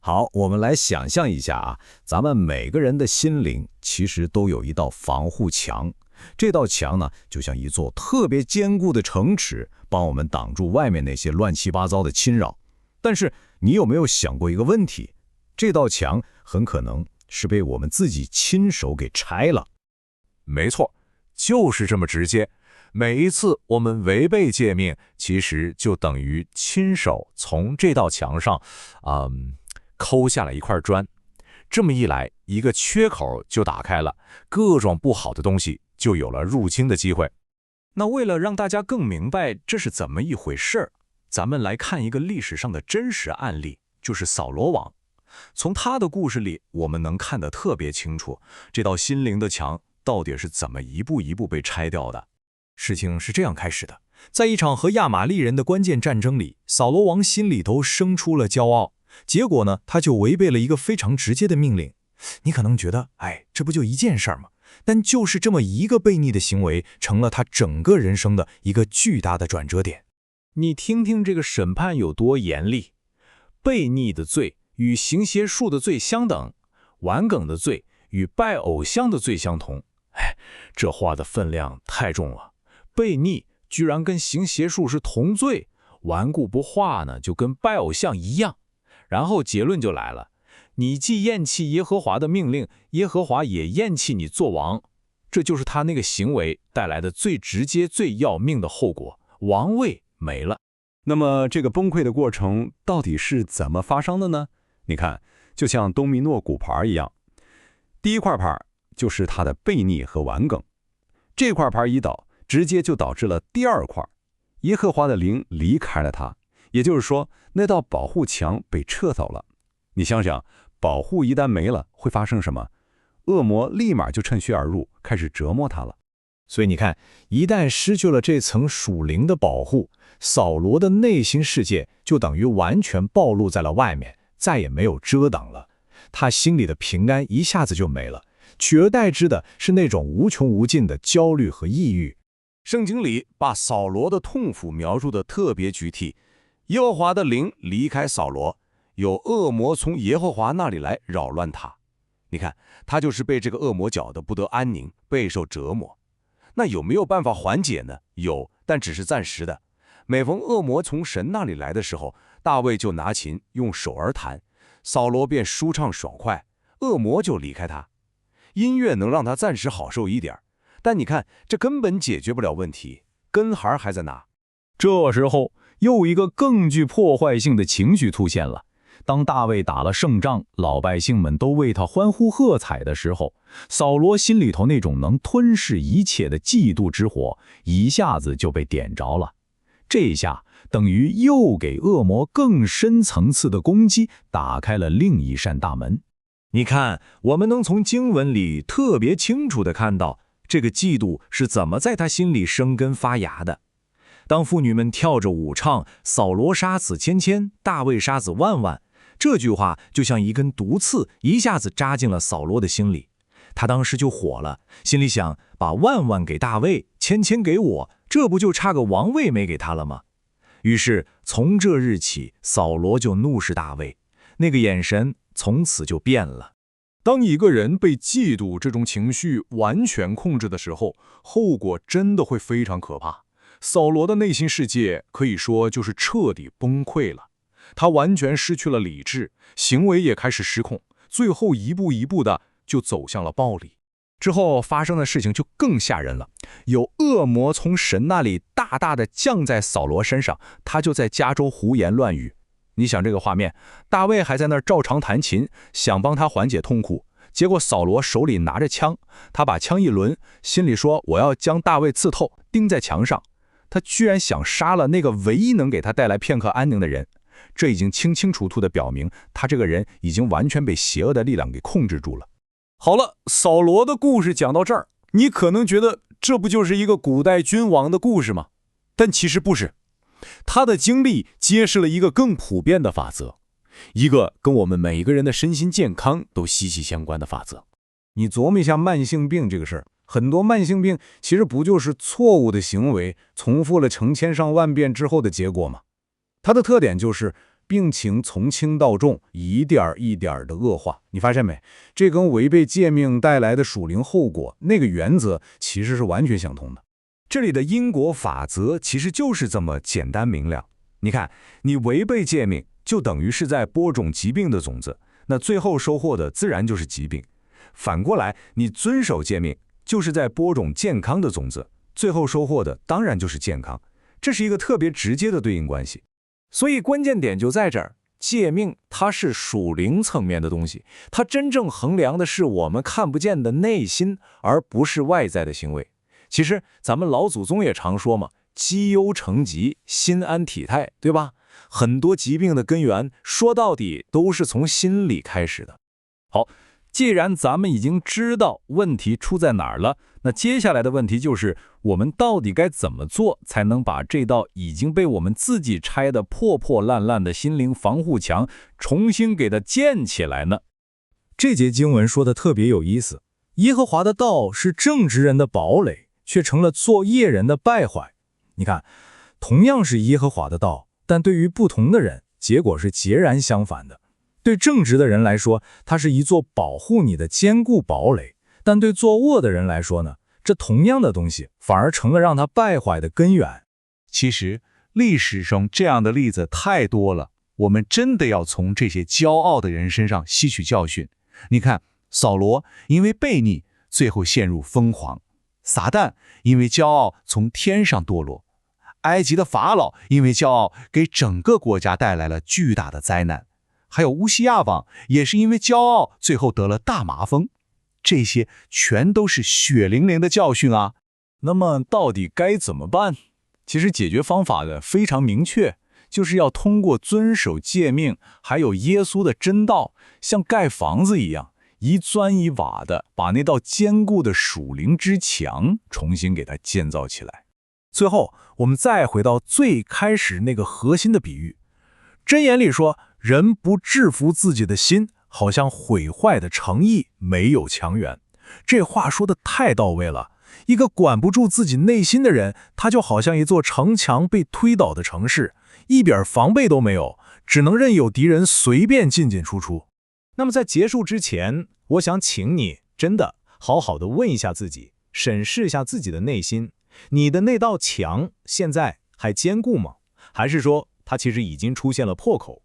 好，我们来想象一下啊，咱们每个人的心灵其实都有一道防护墙，这道墙呢，就像一座特别坚固的城池，帮我们挡住外面那些乱七八糟的侵扰。但是你有没有想过一个问题？这道墙很可能是被我们自己亲手给拆了。没错，就是这么直接。每一次我们违背诫命，其实就等于亲手从这道墙上，抠下了一块砖。这么一来，一个缺口就打开了，各种不好的东西就有了入侵的机会。那为了让大家更明白这是怎么一回事儿，咱们来看一个历史上的真实案例，就是扫罗王。从他的故事里，我们能看得特别清楚，这道心灵的墙到底是怎么一步一步被拆掉的。事情是这样开始的，在一场和亚玛力人的关键战争里，扫罗王心里头生出了骄傲，结果呢，他就违背了一个非常直接的命令。你可能觉得，这不就一件事儿吗？但就是这么一个悖逆的行为，成了他整个人生的一个巨大的转折点。你听听这个审判有多严厉，悖逆的罪与行邪术的罪相等，顽梗的罪与拜偶像的罪相同。这话的分量太重了。悖逆居然跟行邪术是同罪，顽固不化呢就跟拜偶像一样。然后结论就来了，你既厌弃耶和华的命令，耶和华也厌弃你做王。这就是他那个行为带来的最直接最要命的后果，王位没了。那么这个崩溃的过程到底是怎么发生的呢？你看，就像东米诺骨牌一样，第一块牌就是他的悖逆和顽梗，这块牌一倒，直接就导致了第二块，耶和华的灵离开了他，也就是说，那道保护墙被撤走了。你想想，保护一旦没了，会发生什么？恶魔立马就趁虚而入，开始折磨他了。所以你看，一旦失去了这层属灵的保护，扫罗的内心世界就等于完全暴露在了外面，再也没有遮挡了。他心里的平安一下子就没了，取而代之的是那种无穷无尽的焦虑和抑郁。圣经里把扫罗的痛苦描述得特别具体，耶和华的灵离开扫罗，有恶魔从耶和华那里来扰乱他。你看，他就是被这个恶魔搅得不得安宁，备受折磨。那有没有办法缓解呢？有，但只是暂时的。每逢恶魔从神那里来的时候，大卫就拿琴用手儿弹，扫罗便舒畅爽快，恶魔就离开他。音乐能让他暂时好受一点，但你看，这根本解决不了问题，根孩还在哪？这时候，又一个更具破坏性的情绪出现了。当大卫打了胜仗，老百姓们都为他欢呼喝彩的时候，扫罗心里头那种能吞噬一切的嫉妒之火一下子就被点着了。这下等于又给恶魔更深层次的攻击打开了另一扇大门。你看，我们能从经文里特别清楚地看到，这个嫉妒是怎么在他心里生根发芽的。当妇女们跳着舞唱扫罗杀死千千，大卫杀死万万，这句话就像一根毒刺，一下子扎进了扫罗的心里。他当时就火了，心里想，把万万给大卫，千千给我，这不就差个王位没给他了吗？于是从这日起，扫罗就怒视大卫，那个眼神从此就变了。当一个人被嫉妒这种情绪完全控制的时候，后果真的会非常可怕。扫罗的内心世界可以说就是彻底崩溃了，他完全失去了理智，行为也开始失控，最后一步一步的就走向了暴力。之后发生的事情就更吓人了，有恶魔从神那里大大的降在扫罗身上，他就在家中胡言乱语。你想这个画面，大卫还在那儿照常弹琴，想帮他缓解痛苦，结果扫罗手里拿着枪，他把枪一抡，心里说我要将大卫刺透，钉在墙上。他居然想杀了那个唯一能给他带来片刻安宁的人，这已经清清楚楚地表明，他这个人已经完全被邪恶的力量给控制住了。好了，扫罗的故事讲到这儿，你可能觉得这不就是一个古代君王的故事吗？但其实不是，他的经历揭示了一个更普遍的法则，一个跟我们每一个人的身心健康都息息相关的法则。你琢磨一下慢性病这个事儿，很多慢性病其实不就是错误的行为重复了成千上万遍之后的结果吗？它的特点就是病情从轻到重，一点一点的恶化。你发现没？这跟违背诫命带来的属灵后果那个原则其实是完全相通的。这里的因果法则其实就是这么简单明了。你看，你违背诫命，就等于是在播种疾病的种子，那最后收获的自然就是疾病。反过来，你遵守诫命，就是在播种健康的种子，最后收获的当然就是健康。这是一个特别直接的对应关系。所以关键点就在这儿，诫命它是属灵层面的东西，它真正衡量的是我们看不见的内心，而不是外在的行为。其实咱们老祖宗也常说嘛，积忧成疾，心安体态，对吧？很多疾病的根源，说到底都是从心里开始的。好，既然咱们已经知道问题出在哪儿了，那接下来的问题就是我们到底该怎么做才能把这道已经被我们自己拆得破破烂烂的心灵防护墙重新给它建起来呢？这节经文说的特别有意思，耶和华的道是正直人的堡垒，却成了作恶人的败坏。你看，同样是耶和华的道，但对于不同的人，结果是截然相反的。对正直的人来说，它是一座保护你的坚固堡垒，但对作恶的人来说呢，这同样的东西反而成了让他败坏的根源。其实历史上这样的例子太多了，我们真的要从这些骄傲的人身上吸取教训。你看，扫罗因为悖逆，最后陷入疯狂；撒旦因为骄傲从天上堕落；埃及的法老因为骄傲给整个国家带来了巨大的灾难；还有乌西亚王也是因为骄傲，最后得了大麻风。这些全都是血淋淋的教训啊！那么到底该怎么办？其实解决方法的非常明确，就是要通过遵守诫命，还有耶稣的真道，像盖房子一样，一砖一瓦的把那道坚固的属灵之墙重新给它建造起来。最后，我们再回到最开始那个核心的比喻，箴言里说，人不制服自己的心，好像毁坏的城邑没有墙垣。这话说的太到位了。一个管不住自己内心的人，他就好像一座城墙被推倒的城市，一点防备都没有，只能任由敌人随便进进出出。那么在结束之前，我想请你真的好好的问一下自己，审视一下自己的内心，你的那道墙现在还坚固吗？还是说它其实已经出现了破口？